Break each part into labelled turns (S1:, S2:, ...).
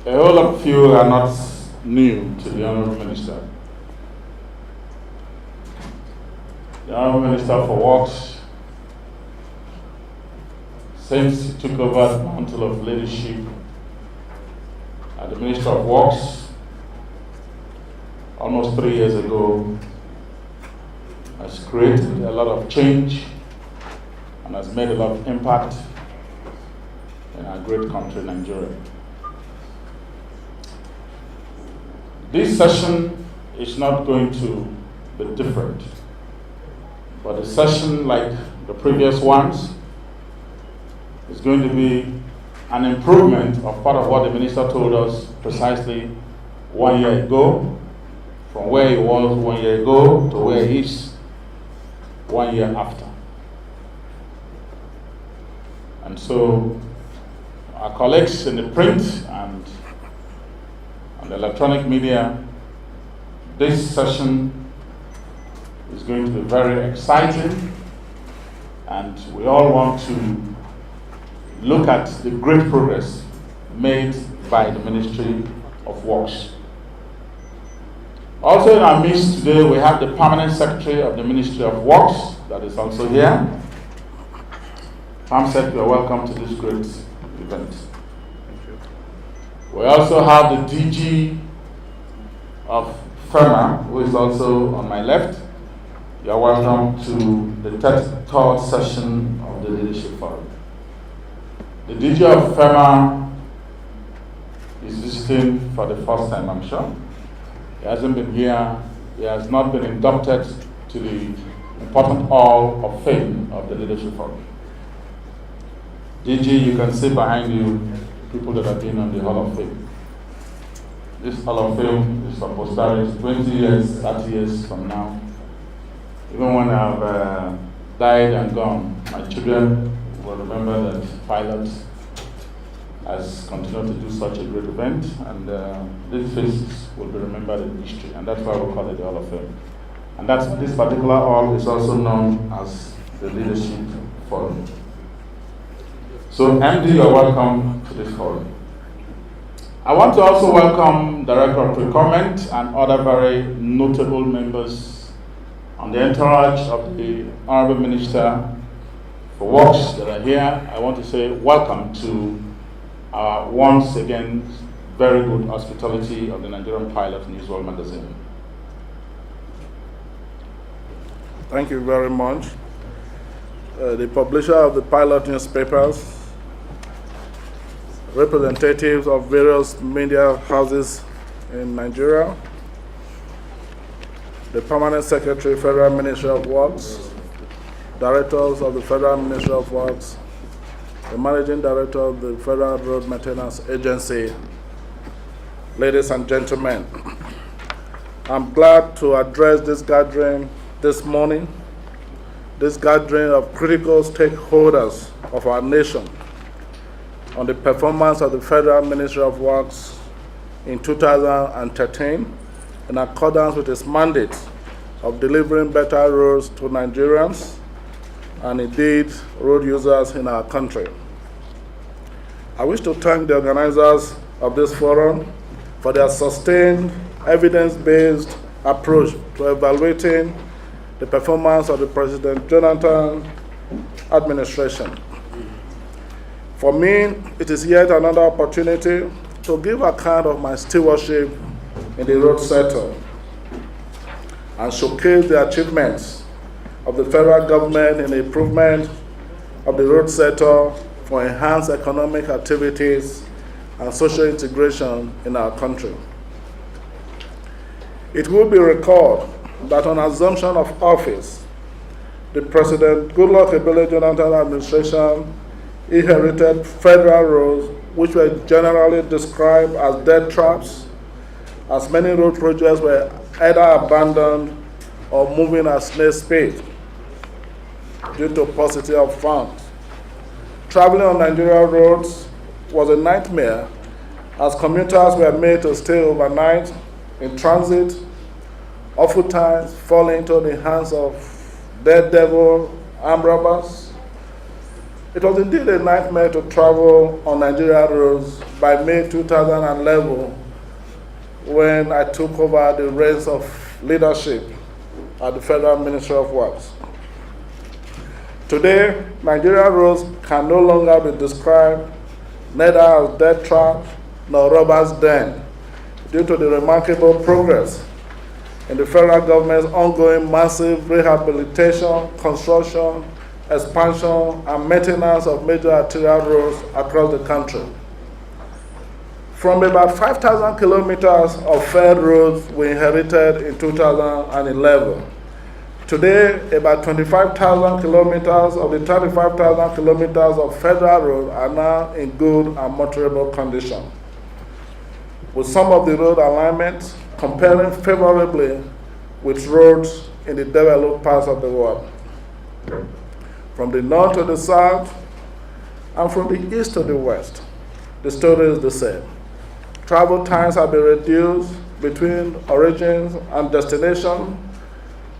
S1: A whole lot of you are not new to the Honorable Minister. The Honorable Minister for Works, since he took over the mantle of leadership at the Ministry of Works almost 3 years ago, has created a lot of change and has made a lot of impact in our great country, Nigeria. This session is not going to be different, but a session like the previous ones is going to be an improvement of part of what the minister told us precisely 1 year ago, from where he was 1 year ago to where he is 1 year after. And so our colleagues in the print and the electronic media, this session is going to be very exciting, and we all want to look at the great progress made by the Ministry of Works. Also in our midst today, we have the Permanent Secretary of the Ministry of Works that is also here. Pam said you are welcome to this great event. We also have the DG of FEMA, who is also on my left. You are welcome to the third session of the Leadership Forum. The DG of FEMA is visiting for the first time, I'm sure. He hasn't been here. He has not been inducted to the important Hall of Fame of the Leadership Forum. DG, you can see behind you people that have been on the Hall of Fame. This Hall of Fame is for posterity 20 years, 30 years from now. Even when I've died and gone, my children will remember that pilot has continued to do such a great event, and these faces will be remembered in history, and that's why we call it the Hall of Fame. And this particular hall is also known as the Leadership Forum. So MD, you're welcome to this forum. I want to also welcome Director of Procurement and other very notable members on the entourage of the Honorable Minister for Works that are here. I want to say welcome to our once again very good hospitality of the Nigerian Pilot News World Magazine.
S2: Thank you very much. The publisher of the Pilot newspapers, representatives of various media houses in Nigeria, the Permanent Secretary, Federal Ministry of Works, directors of the Federal Ministry of Works, the Managing Director of the Federal Road Maintenance Agency, ladies and gentlemen, I'm glad to address this gathering this morning, this gathering of critical stakeholders of our nation on the performance of the Federal Ministry of Works in 2013 in accordance with its mandate of delivering better roads to Nigerians and indeed road users in our country. I wish to thank the organizers of this forum for their sustained, evidence-based approach to evaluating the performance of the President Jonathan administration. For me, it is yet another opportunity to give account of my stewardship in the road sector and showcase the achievements of the federal government in the improvement of the road sector for enhanced economic activities and social integration in our country. It will be recalled that on assumption of office, the President Goodluck Ebele Jonathan administration inherited federal roads which were generally described as death traps, as many road projects were either abandoned or moving at snail speed due to paucity of funds. Traveling on Nigerian roads was a nightmare as commuters were made to stay overnight in transit, oftentimes falling into the hands of daredevil armed robbers It was indeed a nightmare to travel on Nigerian roads by May 2011 when I took over the reins of leadership at the Federal Ministry of Works. Today, Nigerian roads can no longer be described neither as death traps nor robbers' den due to the remarkable progress in the federal government's ongoing massive rehabilitation, construction, expansion, and maintenance of major arterial roads across the country. From about 5,000 kilometers of failed roads we inherited in 2011, today about 25,000 kilometers of the 35,000 kilometers of federal road are now in good and motorable condition, with some of the road alignments comparing favorably with roads in the developed parts of the world. From the north to the south, and from the east to the west, the story is the same. Travel times have been reduced between origins and destination.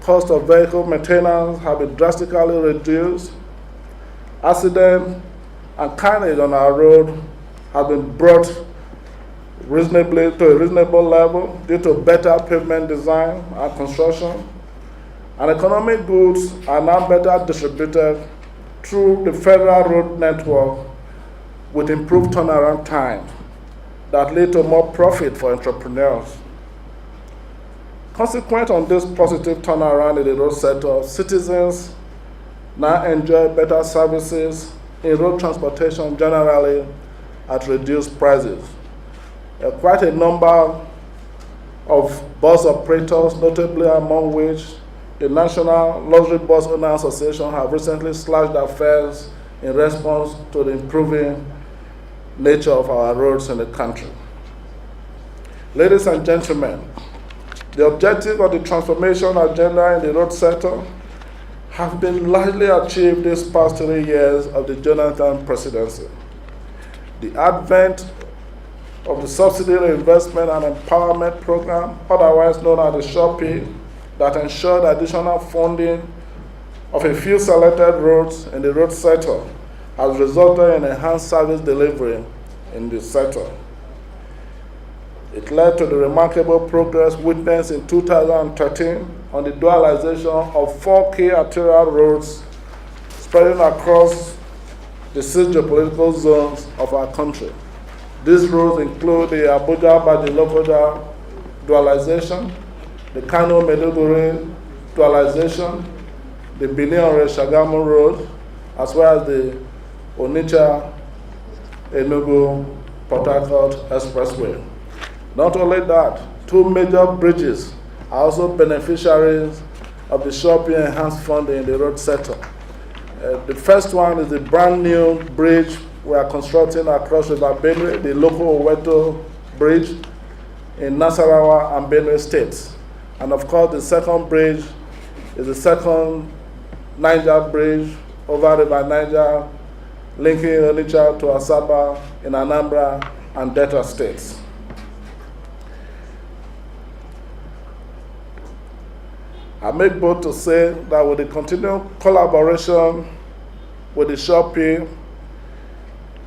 S2: Cost of vehicle maintenance have been drastically reduced. Accident and carnage on our road have been brought reasonably to a reasonable level due to better pavement design and construction. And economic goods are now better distributed through the federal road network with improved turnaround time that lead to more profit for entrepreneurs. Consequent on this positive turnaround in the road sector, citizens now enjoy better services in road transportation generally at reduced prices. Quite a number of bus operators, notably among which the National Luxury Bus Owners Association, have recently slashed their fares in response to the improving nature of our roads in the country. Ladies and gentlemen, the objective of the transformation agenda in the road sector have been largely achieved these past 3 years of the Jonathan presidency. The advent of the Subsidy Reinvestment and Empowerment Program, otherwise known as the SHOPI, that ensured additional funding of a few selected roads in the road sector has resulted in enhanced service delivery in the sector. It led to the remarkable progress witnessed in 2013 on the dualization of 4 key arterial roads spreading across the 6 geopolitical zones of our country. These roads include the Abuja-Badi-Lokoja dualization, the Kano-Maiduguri dualization, the Benin-Shagamu road, as well as the Onitsha-Enugu-Port Harcourt Expressway. Not only that, 2 major bridges are also beneficiaries of the SHOPI enhanced funding in the road sector. The first one is the brand new bridge we are constructing across River Benue, the loco-oweto bridge in Nasarawa and Benue states. And of course, the second bridge is the second Niger bridge over River Niger, linking Onitsha to Asaba in Anambra and Delta states. I make bold to say that with the continued collaboration with the SHOPI,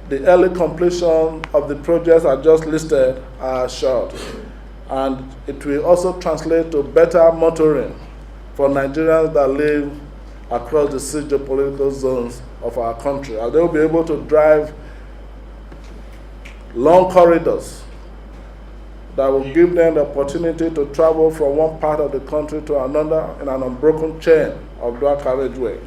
S2: the early completion of the projects I just listed are assured. And it will also translate to better motoring for Nigerians that live across the 6 geopolitical zones of our country. And they will be able to drive long corridors that will give them the opportunity to travel from one part of the country to another in an unbroken chain of dual carriageway.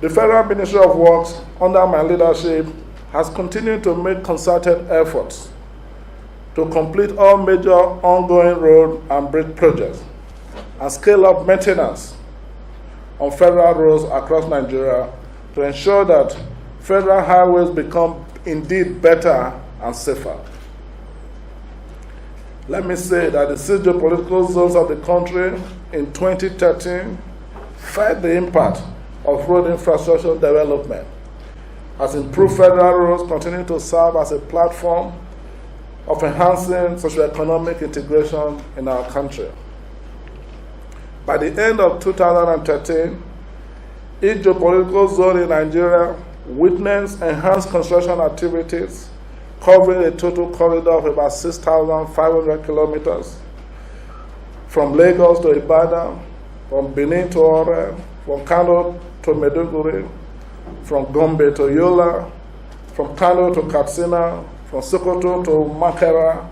S2: The Federal Ministry of Works, under my leadership, has continued to make concerted efforts to complete all major ongoing road and bridge projects and scale up maintenance on federal roads across Nigeria to ensure that federal highways become indeed better and safer. Let me say that the 6 geopolitical zones of the country in 2013 felt the impact of road infrastructure development, as improved federal roads continue to serve as a platform of enhancing socio-economic integration in our country. By the end of 2013, Each geopolitical zone in Nigeria witnessed enhanced construction activities covering a total corridor of about 6,500 kilometers from Lagos to Ibadan, from Benin to Ore, from Kano to Maiduguri, from Gombe to Yola, from Kano to Katsina, from Sokoto to Makera,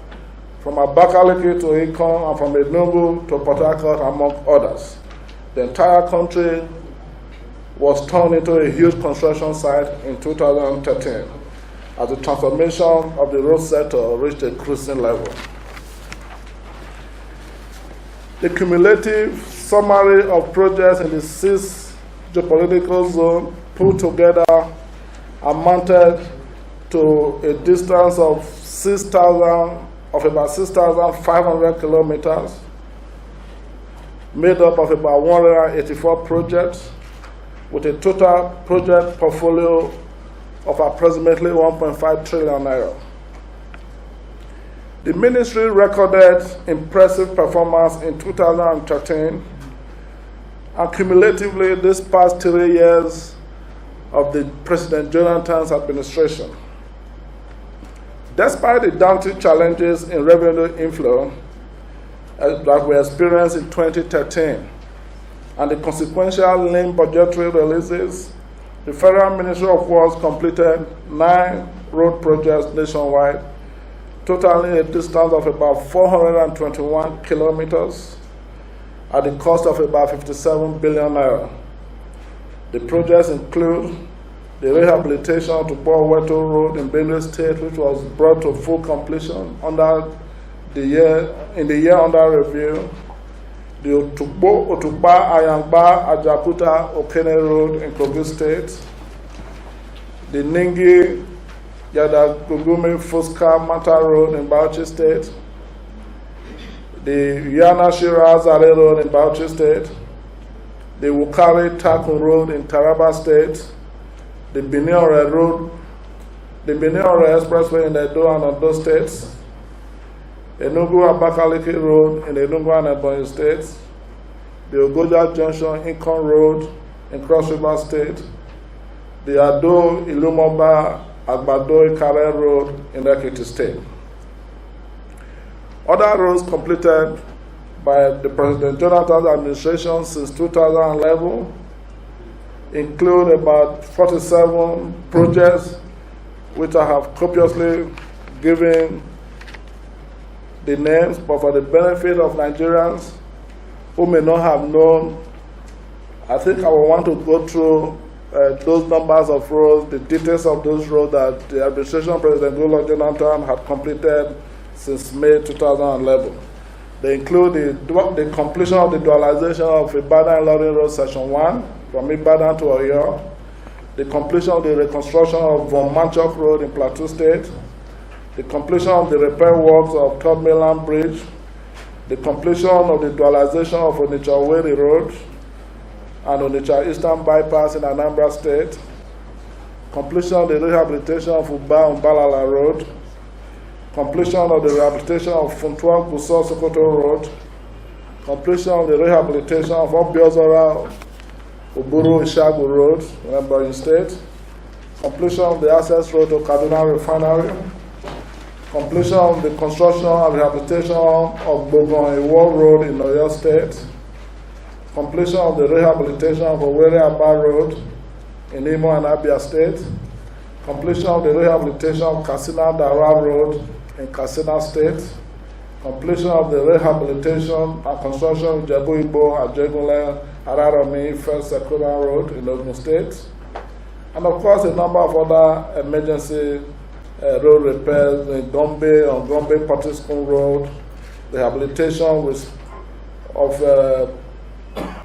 S2: from Abakaliki to Ikon, and from Enugu to Port Harcourt, among others. The entire country was turned into a huge construction site in 2013 as the transformation of the road sector reached a cruising level. The cumulative summary of projects in the 6th geopolitical zone put together amounted to a distance of about 6,500 kilometers, made up of about 184 projects, with a total project portfolio of approximately 1.5 trillion naira. The ministry recorded impressive performance in 2013, and cumulatively this past 3 years of the President Jonathan's administration. Despite the daunting challenges in revenue inflow that we experienced in 2013 and the consequential lean budgetary releases, the Federal Ministry of Works completed 9 road projects nationwide, totaling a distance of about 421 kilometers at the cost of about 57 billion naira. The projects include the rehabilitation of the Loco-Oweto Road in Benue State, which was brought to full completion in the year under review, the Otukpa Ayangba Ajakuta Okene Road in Kogi State, the Ningi Yadagugume Fuska Mata Road in Bauchi State, the Yana Shirazare Road in Bauchi State, the Wukari Takun Road in Taraba State, the Benin-Ore Road, the Benin-Ore Expressway in Edo and Ondo States, Enugu-Abakaliki Road in Enugu and Ebonyi States, the Ogoja Junction-Ikon Road in Cross River State, the Ado-Ilumoba Agbado-Ikare Road in Ekiti State. Other roads completed by the President Jonathan's administration since 2011 include about 47 projects, which I have copiously given the names, but for the benefit of Nigerians who may not have known, I think I will want to go through those numbers of roads, the details of those roads that the administration of President Goodluck Jonathan had completed since May 2011. They include the completion of the dualization of Ibadan-Ilorin Road Section 1 from Ibadan to Oyo, the completion of the reconstruction of Von Manchok Road in Plateau State, the completion of the repair works of Third Mainland Bridge, the completion of the dualization of Onitsha-Owerri Road and Onitsha Eastern Bypass in Anambra State, completion of the rehabilitation of Uba-Mbalala Road, completion of the rehabilitation of Funtua-Gusau-Sokoto Road, completion of the rehabilitation of Obiozora Uburu-Ishagu Road in Ebonyi State, completion of the access road to Kaduna Refinery, completion of the construction and rehabilitation of Bogon-Iwo Road in Oyo State, completion of the rehabilitation of Owerri-Aba Road in Imo and Abia State, completion of the rehabilitation of Katsina-Dara Road in Katsina State, completion of the rehabilitation and construction of Jebu-Igbo, Ajegunle, Araromi, First Circular Road in Ogun State, and of course a number of other emergency road repairs in Gombe, on Gombe-Potiskum Road, the rehabilitation of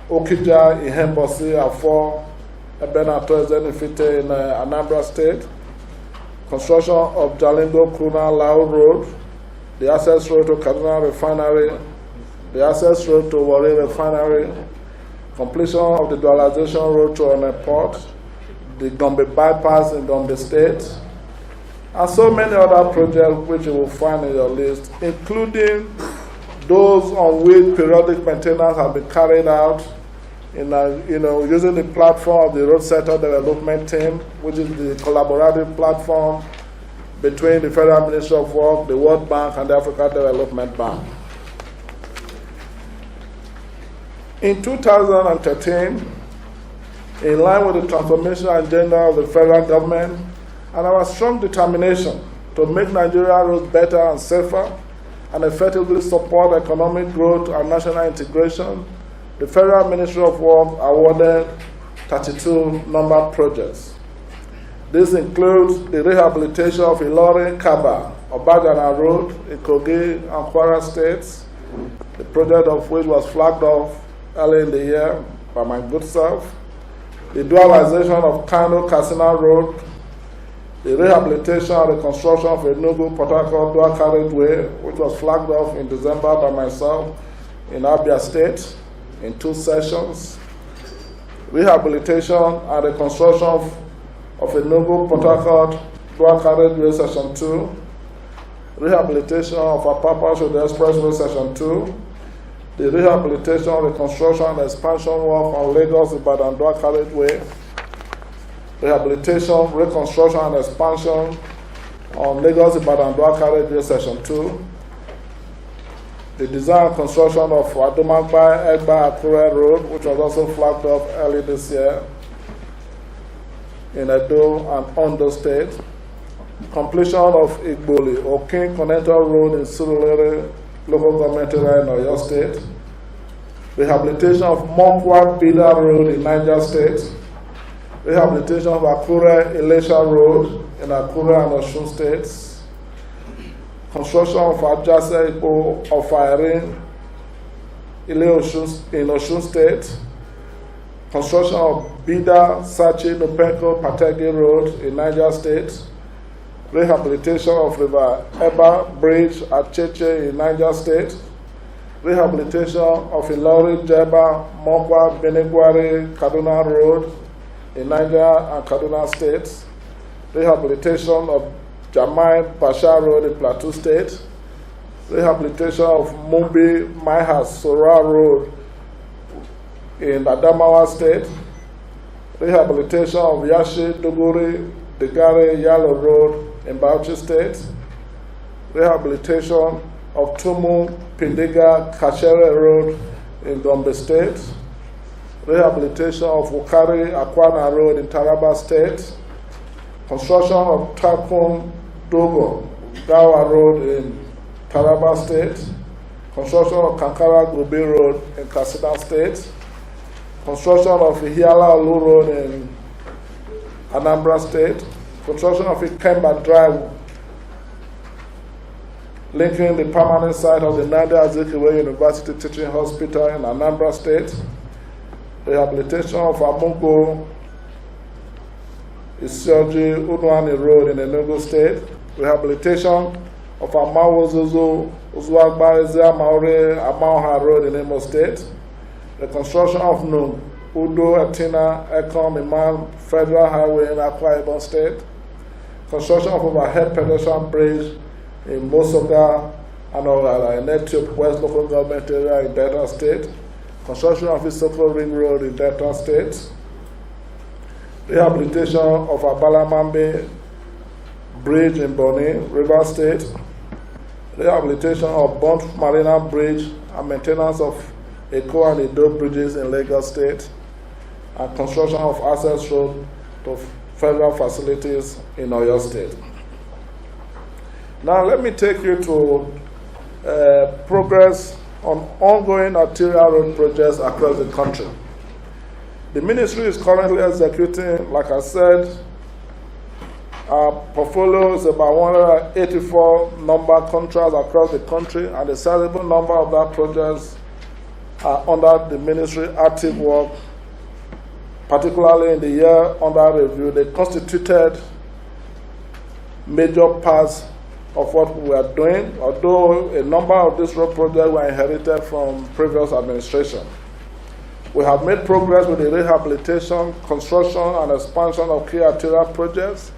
S2: Okija, Ihembosi, Afo, Ebenato, Zenifite in Anambra State, construction of Jalingo, Kuna, Lao Road, the access road to Kaduna Refinery, the access road to Warri Refinery, completion of the dualization road to Onne Port, the Gombe Bypass in Gombe State, and so many other projects which you will find in your list, including those on which periodic maintenance has been carried out using the platform of the Road Sector Development Team, which is the collaborative platform between the Federal Ministry of Work, the World Bank, and the African Development Bank. In 2013, in line with the transformation agenda of the federal government and our strong determination to make Nigeria roads better and safer and effectively support economic growth and national integration, the Federal Ministry of Work awarded 32 number projects. This includes the rehabilitation of Ilorin-Kaba, Obajana Road in Kogi and Kwara states, the project of which was flagged off early in the year by my good self, the dualization of Kano-Katsina Road, the rehabilitation and the construction of Enugu-Port Harcourt dual carriageway, which was flagged off in December by myself in Abia State in 2 sessions, rehabilitation and the construction of Enugu-Port Harcourt dual carriageway Section 2, rehabilitation of Apapa Shodo Expressway Section 2, the rehabilitation, reconstruction, and expansion work on Lagos-Ibadan dual carriageway, rehabilitation, reconstruction, and expansion on Lagos-Ibadan dual carriageway Section 2, the design and construction of Adumagba-Egba-Akure Road, which was also flagged off early this year in Edo and Ondo State, completion of Igboli or King Connector Road in Surulere local government area in Oyo State, rehabilitation of Mokwa-Bida Road in Niger State, rehabilitation of Akure-Ilesha Road in Akure and Osun States, construction of Ajase Ipo of Irin in Osun State, construction of Bida, Sachi, Nupenko, Pategi Road in Niger State, rehabilitation of River Eba Bridge at Cheche in Niger State, rehabilitation of Ilori, Jeba, Mokwa, Benegwari, Kaduna Road in Niger and Kaduna States, rehabilitation of Jamai Pasha Road in Plateau State, rehabilitation of Mumbi, Maihas, Sora Road in Adamawa State, rehabilitation of Yashi, Duguri, Degare, Yalo Road in Bauchi State, rehabilitation of Tumu, Pindiga, Kashere Road in Gombe State, rehabilitation of Wukari, Akwana Road in Taraba State, construction of Takum, Dogo, Gawa Road in Taraba State, construction of Kankara Gobi Road in Katsina State, construction of Ihiala Olu Road in Anambra State, construction of Ikemba Drive linking the permanent site of the Nandi Azikiwe University Teaching Hospital in Anambra State, rehabilitation of Amungo Isioji Unwani Road in Enugu State, rehabilitation of Amawo Zuzu Uzuagba Ezea Maure Amauha Road in Imo State, reconstruction of Nung Udo Atina Ekom Imam Federal Highway in Akwa Ibom State, construction of overhead pedestrian bridge in Mosoga and in Etiop West local government area in Delta State, construction of Isoko Ring Road in Delta State, rehabilitation of Abalamambe Bridge in Boni, River State, rehabilitation of Bont Marina Bridge and maintenance of Eko and Edo bridges in Lagos State, and construction of access road to federal facilities in Oyo State. Now let me take you to progress on ongoing arterial road projects across the country. The ministry is currently executing, like I said, our portfolio is about 184 number contracts across the country, and a sizable number of that projects are under the ministry active work, particularly in the year under review. They constituted major parts of what we are doing, although a number of these road projects were inherited from previous administration. We have made progress with the rehabilitation, construction, and expansion of key arterial projects,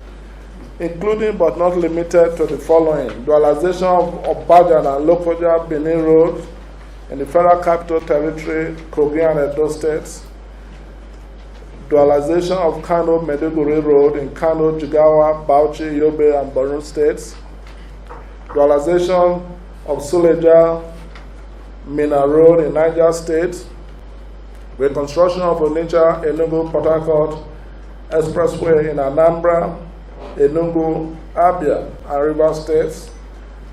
S2: including but not limited to the following: dualization of Obadan and Lokoja Benin Road in the Federal Capital Territory, Kogi and Edo States, dualization of Kano-Maiduguri Road in Kano, Jigawa, Bauchi, Yobe, and Borno states, dualization of Suleja Mina Road in Niger State, reconstruction of Onitsha, Enugu, Port Harcourt Expressway in Anambra, Enugu, Abia, and Rivers states,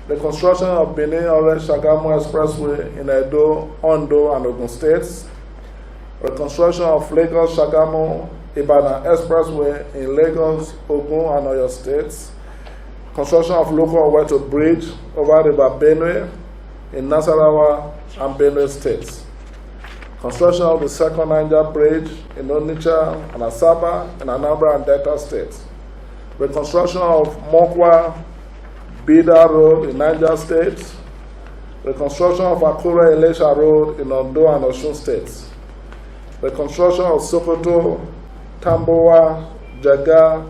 S2: the construction of Benin-Ore-Shagamu Expressway in Edo, Ondo, and Ogun states, reconstruction of Lagos-Shagamu Ibadan Expressway in Lagos, Ogun, and Oyo states, construction of loco-oweto bridge over River Benue in Nasarawa and Benue states, construction of the second Niger bridge in Onitsha and Asaba in Anambra and Delta states, reconstruction of Mokwa Bida Road in Niger State, reconstruction of Akure Elisha Road in Ondo and Osun states, reconstruction of Sokoto, Tambowa, Jaga,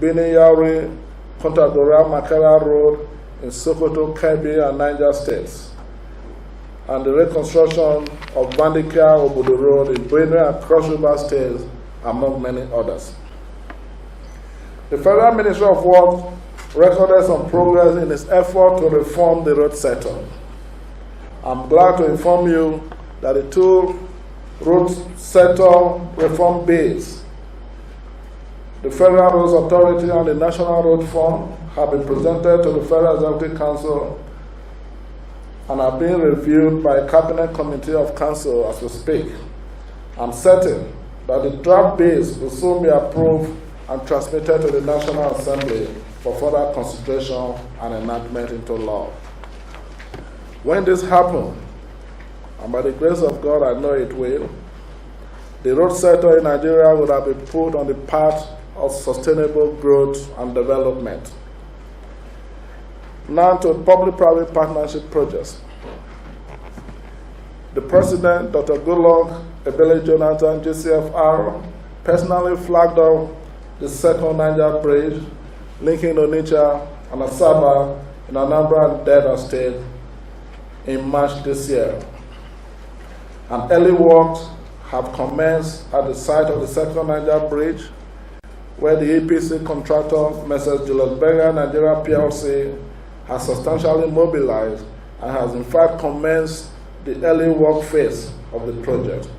S2: Bini-Yauri, Kontagora, Makara Road in Sokoto, Kebbi, and Niger states, and the reconstruction of Bandikia Obodo Road in Benue and Cross River states, among many others. The Federal Ministry of Works recorded some progress in its effort to reform the road sector. I'm glad to inform you that the two road sector reform bills, the Federal Roads Authority and the National Road Fund, have been presented to the Federal Executive Council and are being reviewed by a Cabinet Committee of Council as we speak. I'm certain that the draft bills will soon be approved and transmitted to the National Assembly for further consideration and enactment into law. When this happens, and by the grace of God I know it will, the road sector in Nigeria will have been put on the path of sustainable growth and development. Now to public-private partnership projects. The President, Dr. Goodluck Ebele Jonathan, GCFR, personally flagged off the second Niger bridge linking Onitsha and Asaba in Anambra and Delta State in March this year. And early works have commenced at the site of the second Niger bridge, where the EPC contractor, Messrs. Julius Berger Nigeria PLC, has substantially mobilized and has in fact commenced the early work phase of the project.